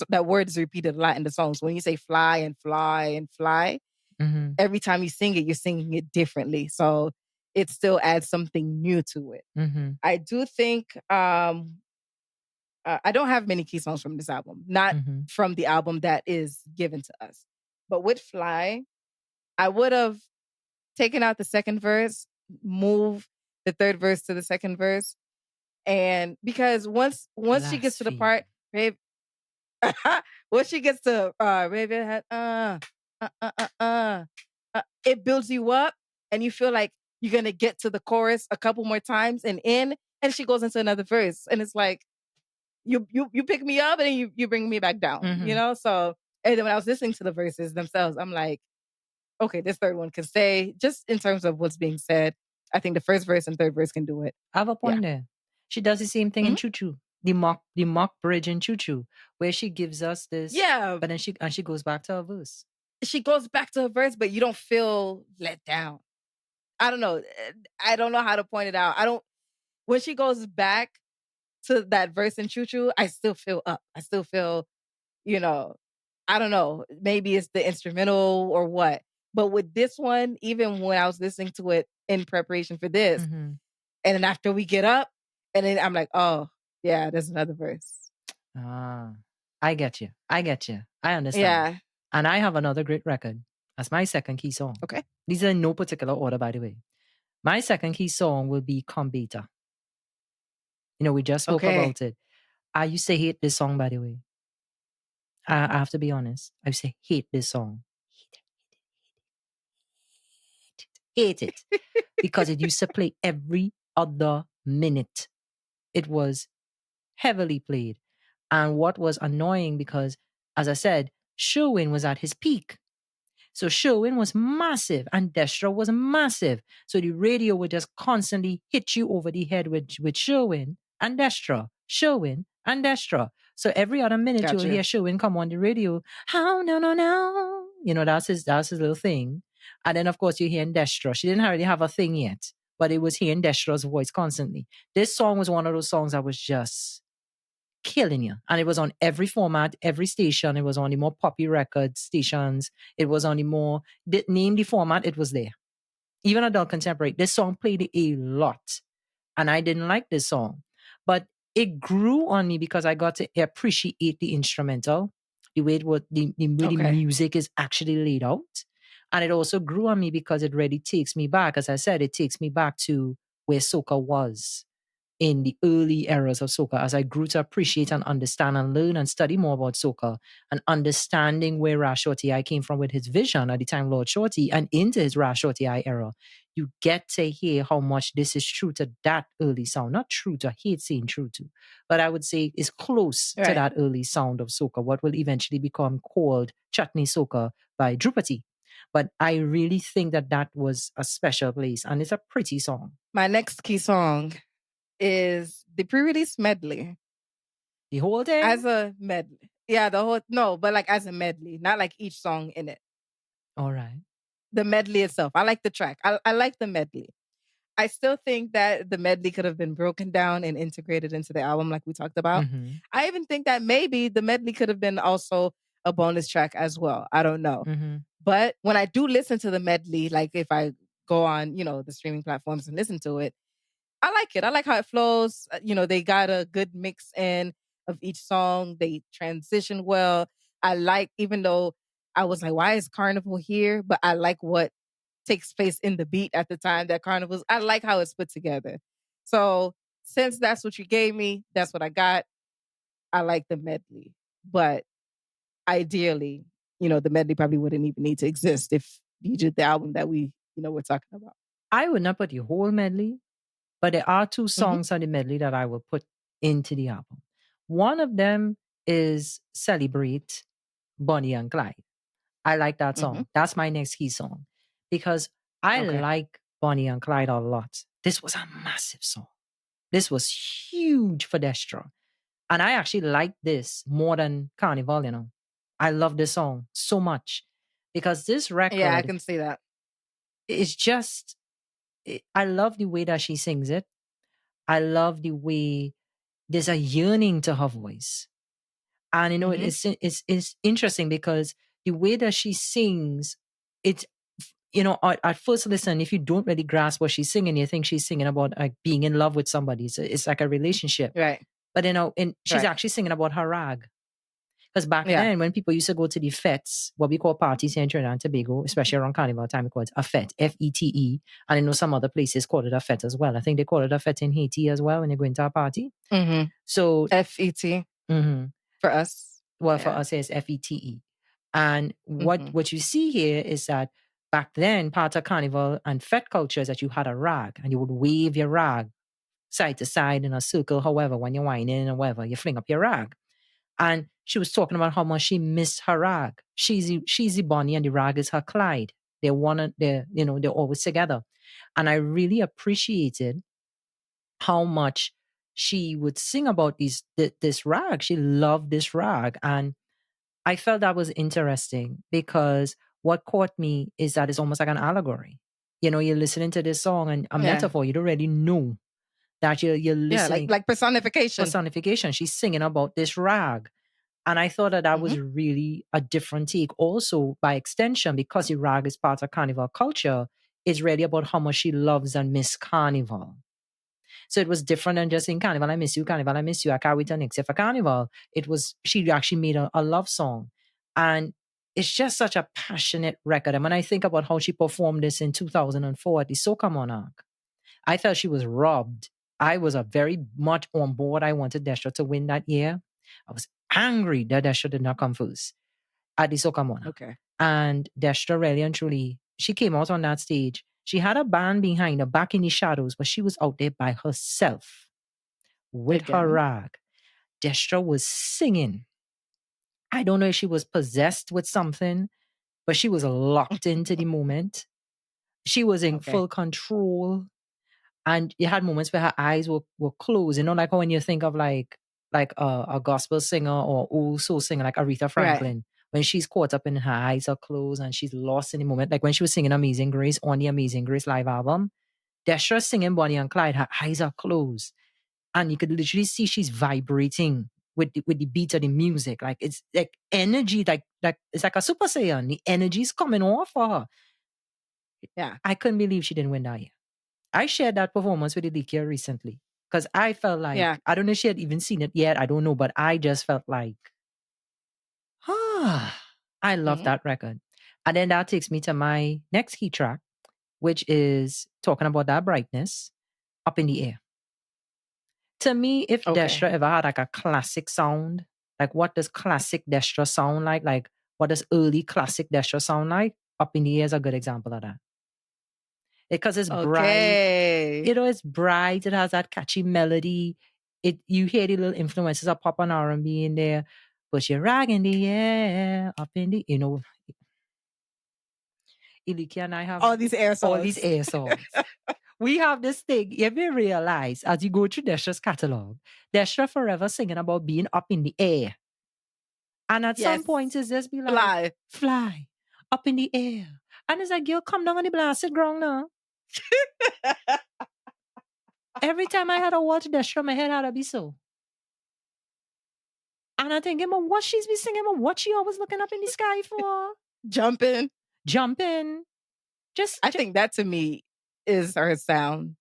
that word is repeated a lot in the song. So when you say fly and fly and fly, Mm-hmm. every time you sing it, you're singing it differently. So it still adds something new to it. Mm-hmm. I do think I don't have many key songs from this album, not Mm-hmm. from the album that is given to us. But with Fly, I would have taken out the second verse, move the third verse to the second verse. And because once she gets to the Blaspheme. part, babe, once she gets to baby, it builds you up and you feel like you're gonna get to the chorus a couple more times and she goes into another verse. And it's like you pick me up and then you bring me back down, Mm-hmm. So and then when I was listening to the verses themselves, I'm like, okay, this third one can stay. Just in terms of what's being said, I think the first verse and third verse can do it. I have a Yeah. point there. She does the same thing in Mhm. Choo Choo, the mock bridge in Choo Choo, where she gives us this, Yeah. but then she goes back to her verse. She goes back to her verse, but you don't feel let down. I don't know. I don't know how to point it out. I don't when she goes back to that verse in Choo Choo, I still feel up. I still feel, you know, I don't know. Maybe it's the instrumental or what. But with this one, even when I was listening to it in preparation for this, Mm-hmm. and then after we get up, and then I'm like, oh, yeah, there's another verse. Ah, I get you. I get you. I understand. Yeah. And I have another great record as my second key song. Okay. These are in no particular order, by the way. My second key song will be Come Beta. We just spoke Okay. about it. I used to hate this song, by the way. I have to be honest. I used to hate this song. Hate it. Because it used to play every other minute. It was heavily played. And what was annoying because, as I said, Shurwayne was at his peak. So Shurwayne was massive and Destra was massive. So the radio would just constantly hit you over the head with Shurwayne and Destra, Shurwayne and Destra. So every other minute you'll Gotcha. hear Shurwayne come on the radio. How no no no. You know, that's his little thing. And then of course you're hearing Destra. She didn't really have a thing yet, but it was hearing Destra's voice constantly. This song was one of those songs that was just killing you. And it was on every format, every station. It was on the more poppy record stations. It was on the more, name the format, it was there. Even adult contemporary. This song played a lot. And I didn't like this song. But it grew on me because I got to appreciate the instrumental, the way the way the music is actually laid out. And it also grew on me because it really takes me back. As I said, it takes me back to where soca was in the early eras of soca as I grew to appreciate and understand and learn and study more about soca and understanding where Ras Shorty I came from with his vision at the time, Lord Shorty, and into his Ras Shorty I era. You get to hear how much this is true to that early sound. Not true to, I hate saying true to, but I would say is close to that early sound of soca, what will eventually become called chutney soca by Rupee. But I really think that that was a special place and it's a pretty song. My next key song is the pre-release medley. The whole thing? As a medley. Yeah, but like as a medley, not like each song in it. All right. The medley itself. I like the track. I like the medley. I still think that the medley could have been broken down and integrated into the album like we talked about. Mm-hmm. I even think that maybe the medley could have been also a bonus track as well. I don't know. Mm-hmm. But when I do listen to the medley, like if I go on, the streaming platforms and listen to it, I like it. I like how it flows. They got a good mix in of each song. They transition well. I like, even though I was like, why is Carnival here? But I like what takes place in the beat at the time that Carnival's. I like how it's put together. So since that's what you gave me, that's what I got. I like the medley. But ideally, the medley probably wouldn't even need to exist if you did the album that we're talking about. I would not put the whole medley, but there are two songs on the medley that I will put into the album. One of them is Celebrate Bonnie and Clyde. I like that song. That's my next key song because I like Bonnie and Clyde a lot. This was a massive song. This was huge for Destra. And I actually like this more than Carnival, I love this song so much because this record. Yeah, I can see that. It's just, I love the way that she sings it. I love the way there's a yearning to her voice. And, it's interesting because the way that she sings, it's, at first listen, if you don't really grasp what she's singing, you think she's singing about like being in love with somebody. So it's like a relationship. Right. But, she's actually singing about her rag. Because back then, when people used to go to the fetes, what we call parties here in Trinidad and Tobago, especially around Carnival time, we call it a fete, Fete. And I know some other places call it a fete as well. I think they call it a fete in Haiti as well when you go into a party. Mm-hmm. So Fete for us. Well, for us, it's Fete. And what you see here is that back then, part of Carnival and fete culture is that you had a rag and you would wave your rag side to side in a circle, however, when you're whining or whatever, you fling up your rag. And she was talking about how much she missed her rag. She's the Bonnie and the rag is her Clyde. They're always together. And I really appreciated how much she would sing about this rag. She loved this rag. And I felt that was interesting because what caught me is that it's almost like an allegory. You're listening to this song and a metaphor. You don't really know that you're listening. Yeah, like personification. Personification. She's singing about this rag. And I thought that was really a different take. Also, by extension, because the rag is part of Carnival culture, it's really about how much she loves and miss Carnival. So it was different than just saying, Carnival, I miss you, Carnival, I miss you, I can't wait till next year for Carnival. She actually made a love song. And it's just such a passionate record. And when I think about how she performed this in 2004 at the Soca Monarch, I felt she was robbed. I was very much on board. I wanted Destra to win that year. I was angry that Destra did not come first at the Soca Monarch. Okay. And Destra really and truly, she came out on that stage. She had a band behind her, back in the shadows, but she was out there by herself with her rag. Destra was singing. I don't know if she was possessed with something, but she was locked into the moment. She was in Okay. full control. And you had moments where her eyes were closed. You know, like when you think of like a gospel singer or old soul singer like Aretha Franklin, Right. when she's caught up in her eyes are closed and she's lost in the moment. Like when she was singing Amazing Grace on the Amazing Grace live album, Destra singing Bonnie and Clyde, her eyes are closed. And you could literally see she's vibrating with the beat of the music. Like it's like energy, like it's like a super saiyan. The energy's coming off for her. Yeah. I couldn't believe she didn't win that year. I shared that performance with Elikya recently because I felt like, Yeah. I don't know if she had even seen it yet. I don't know, but I just felt like, I love Mhm. that record. And then that takes me to my next key track, which is talking about that brightness up in the air. To me, if Okay. Destra ever had like a classic sound, like what does classic Destra sound like? Like what does early classic Destra sound like? Up in the air is a good example of that. Because it's bright. Okay. You know, it's bright. It has that catchy melody. You hear the little influences of pop and R&B in there. Put your rag in the air, up in the, Elikya and I have All these air all these songs. air songs. We have this thing. You ever realize as you go through Destra's catalog, Destra forever singing about being up in the air. And at some Yes. points, it's just be like, fly, up in the air. And it's like, girl, come down on the blasted ground now. Every time I had to watch Destra, my head had to be so. And I think, what she's be singing, what she always looking up in the sky for? Jumping. Jumping. I think that to me is her sound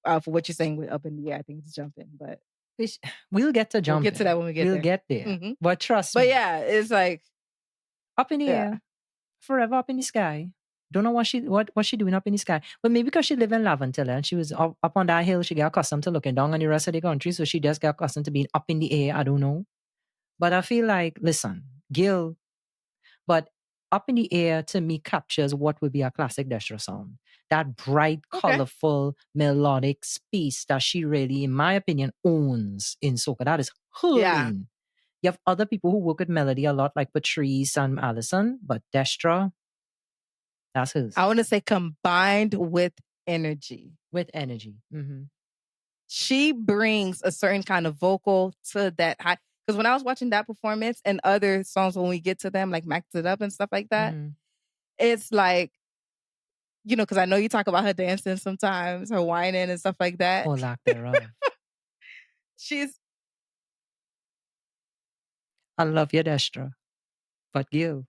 for what you're saying with up in the air. I think it's jumping, but we'll get to jumping. We'll get to that when we get there. there. Get there. Mhm. But trust But me. yeah, it's like up in the air, forever up in the sky. Don't know what she doing up in the sky. But maybe because she live in Laventille and she was up on that hill, she got accustomed to looking down on the rest of the country. So she just got accustomed to being up in the air. I don't know. But I feel like, listen, Gil, but up in the air to me captures what would be a classic Destra song. That bright, colorful, melodic space that she really, in my opinion, owns in soca. That is her lane. You have other people who work with melody a lot, like Patrice and Allison, but Destra, that's hers. I want to say combined with energy. With energy. Mm-hmm. She brings a certain kind of vocal to that high. Because when I was watching that performance and other songs, when we get to them, like Max It Up and stuff like that, it's like, because I know you talk about her dancing sometimes, her whining and stuff like that. Or lack thereof. I love your Destra, but you,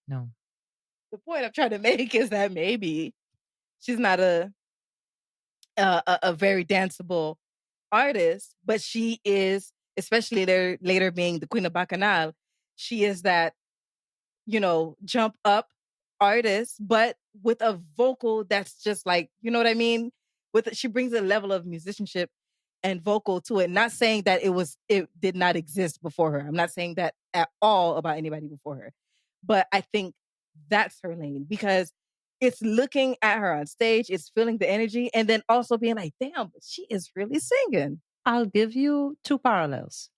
no. The point I'm trying to make is that maybe she's not a very danceable artist, but she is, especially later being the Queen of Bacchanal, she is that, jump up artist, but with a vocal that's just like, you know what I mean? She brings a level of musicianship and vocal to it. Not saying that it did not exist before her. I'm not saying that at all about anybody before her. But I think that's her lane because it's looking at her on stage, it's feeling the energy, and then also being like, damn, she is really singing. I'll give you two parallels.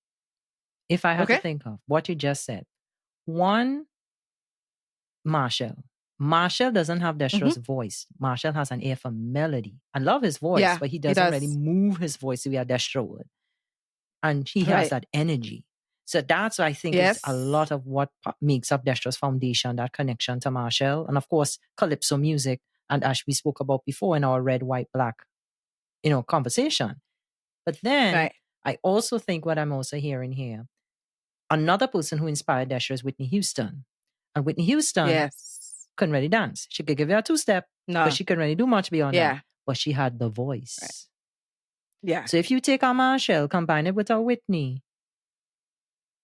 If I had to think of what you just said. One, Machel. Machel doesn't have Destra's voice. Machel has an ear for melody. I love his voice, but he doesn't really move his voice the way a Destra would. And he has that energy. So that's what I think is a lot of what makes up Destra's foundation, that connection to Machel. And of course, calypso music. And as we spoke about before in our red, white, black, conversation. But then I also think what I'm also hearing here, another person who inspired Destra is Whitney Houston. And Whitney Houston couldn't really dance. She could give you a two-step, but she couldn't really do much beyond that. But she had the voice. Yeah. So if you take a Machel, combine it with a Whitney,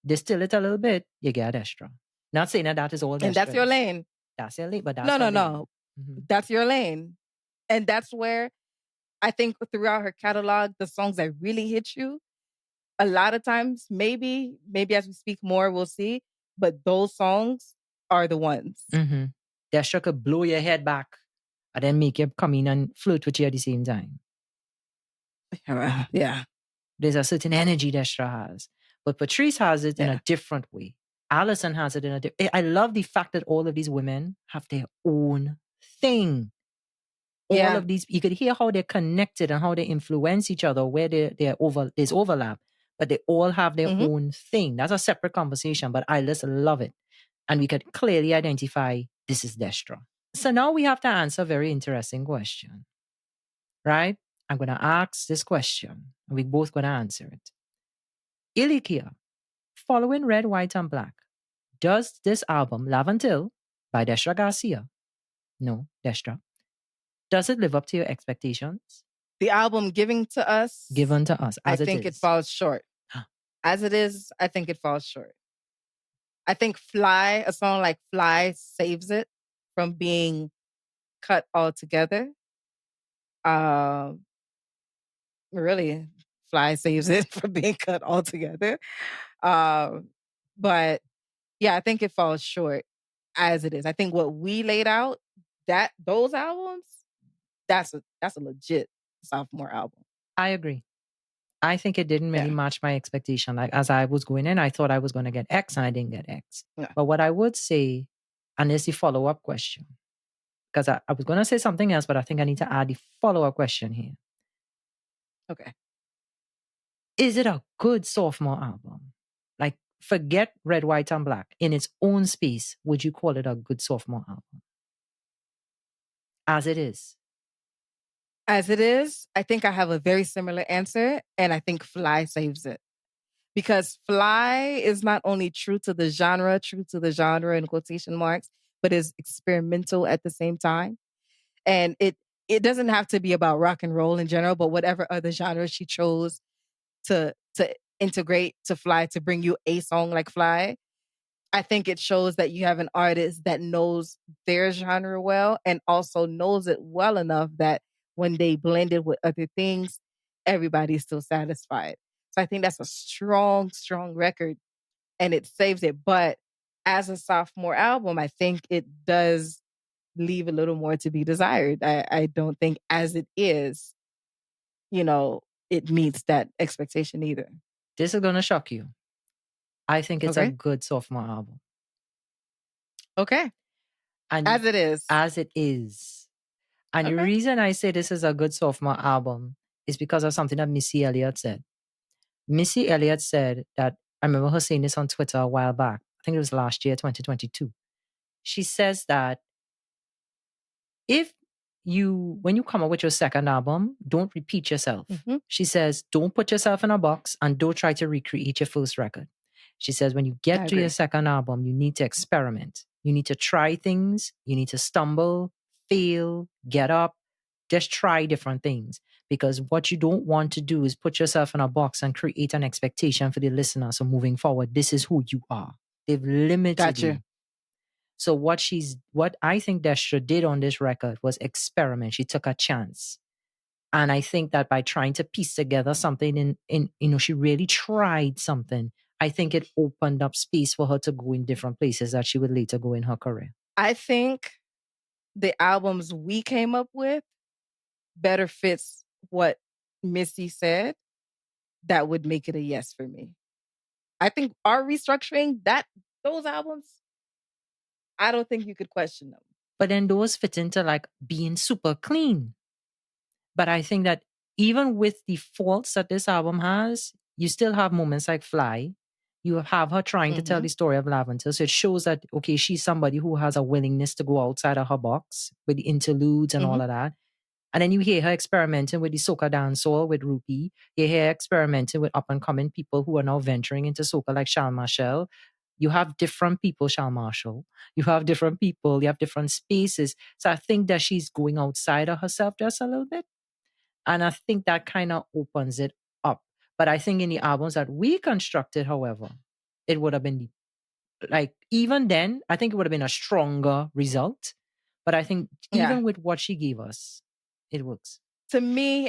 distill it a little bit, you get Destra. Not saying that is all Destra. And that's your lane. That's your lane, but that's No. Mm-hmm. That's your lane. And that's where I think throughout her catalog, the songs that really hit you, a lot of times, maybe as we speak more, we'll see, but those songs are the ones. Mm-hmm. Destra could blow your head back and then make you come in and flirt with you at the same time. Yeah. There's a certain energy Destra has. But Patrice has it in a different way. Allison has it in a different. I love the fact that all of these women have their own thing. All of these, you could hear how they're connected and how they influence each other, where there's overlap, but they all have their own thing. That's a separate conversation, but I just love it. And we could clearly identify this is Destra. So now we have to answer a very interesting question, right? I'm going to ask this question, and we're both going to answer it. Elikya, following Red, White, and Black, does this album, Laventille, by Destra Garcia, no, Destra, does it live up to your expectations? The album given to us, as I think it falls short. As it is, I think it falls short. I think Fly, a song like Fly, saves it from being cut altogether. Really, Fly saves it from being cut altogether. But yeah, I think it falls short as it is. I think what we laid out, those albums, that's a legit sophomore album. I agree. I think it didn't really match my expectation. Like as I was going in, I thought I was going to get X and I didn't get X. Yeah. But what I would say, and there's the follow-up question, because I was going to say something else, but I think I need to add the follow-up question here. Okay. Is it a good sophomore album? Like, forget Red, White, and Black. In its own space, would you call it a good sophomore album? As it is. As it is, I think I have a very similar answer, and I think Fly saves it. Because Fly is not only true to the genre in quotation marks, but is experimental at the same time. And it doesn't have to be about rock and roll in general, but whatever other genre she chose to integrate to Fly, to bring you a song like Fly, I think it shows that you have an artist that knows their genre well and also knows it well enough that when they blend it with other things, everybody's still satisfied. So I think that's a strong, strong record and it saves it. But as a sophomore album, I think it does leave a little more to be desired. I don't think as it is, it meets that expectation either. This is going to shock you. I think it's a good sophomore album. Okay. And as it is. As it is. And the reason I say this is a good sophomore album is because of something that Missy Elliott said. Missy Elliott said that, I remember her saying this on Twitter a while back. I think it was last year, 2022. She says that when you come up with your second album, don't repeat yourself. Mm-hmm. She says, don't put yourself in a box and don't try to recreate your first record. She says, when you get to your second album, you need to experiment. You need to try things. You need to stumble, fail, get up, just try different things. Because what you don't want to do is put yourself in a box and create an expectation for the listener. So moving forward, this is who you are. They've limited you. So what I think Destra did on this record was experiment. She took a chance. And I think that by trying to piece together something she really tried something. I think it opened up space for her to go in different places that she would later go in her career. I think the albums we came up with better fits what Missy said. That would make it a yes for me. I think our restructuring, those albums, I don't think you could question them. But then those fit into like being super clean. But I think that even with the faults that this album has, you still have moments like Fly. You have her trying to tell the story of Laventille. So it shows that, okay, she's somebody who has a willingness to go outside of her box with the interludes and all of that. And then you hear her experimenting with the soca dancehall with Rupee. You hear her experimenting with up-and-coming people who are now venturing into soca like Machel. You have different people, Marshall. You have different people. You have different spaces. So I think that she's going outside of herself just a little bit. And I think that kind of opens it up. But I think in the albums that we constructed, however, it would have been even then, I think it would have been a stronger result. But I think even with what she gave us, it works. To me,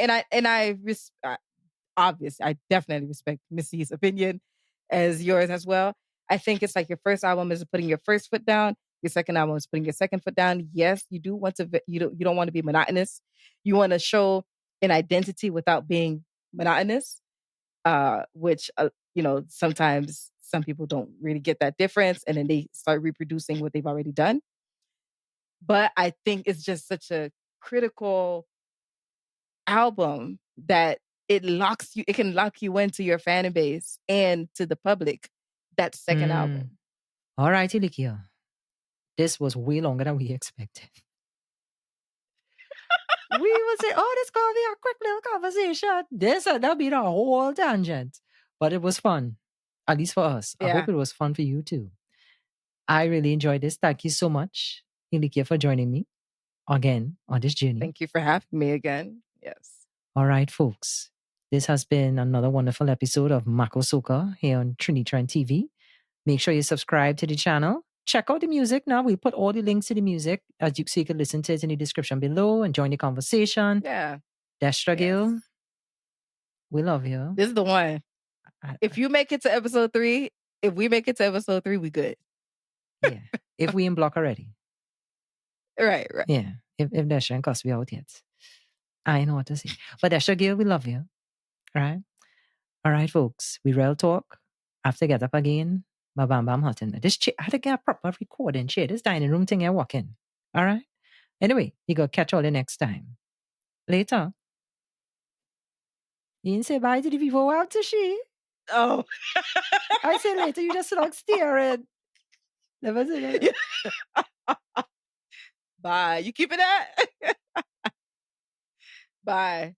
obviously, I definitely respect Missy's opinion as yours as well. I think it's like your first album is putting your first foot down. Your second album is putting your second foot down. Yes, you do want to, you don't want to be monotonous. You want to show an identity without being monotonous. which sometimes some people don't really get that difference, and then they start reproducing what they've already done. But I think it's just such a critical album that it can lock you into your fan base and to the public. That second album. All right, Elikya. This was way longer than we expected. We would say, oh, this going to be a quick little conversation. That'll be the whole tangent. But it was fun, at least for us. I hope it was fun for you too. I really enjoyed this. Thank you so much, Elikya, for joining me again on this journey. Thank you for having me again. Yes. All right, folks. This has been another wonderful episode of Maco Soca here on Trini Trent TV. Make sure you subscribe to the channel. Check out the music now. We put all the links to the music so you can listen to it in the description below and join the conversation. Yeah. Destra Gil, we love you. This is the one. If you make it to episode 3, if we make it to episode 3, we good. Yeah. If we in block already. Right. Yeah. If Destra and Cos be out yet. I know what to say. But Destra Gil, we love you. Right? All right, folks. We real talk. I have to get up again. Bam bam hot in there. This chair, I had to get a proper recording chair. This dining room thing I walk in. All right? Anyway, you go catch all the next time. Later. You didn't say bye to the people out to she. Oh. I say later, you just like staring. Never say that. Bye. You keeping that? Bye.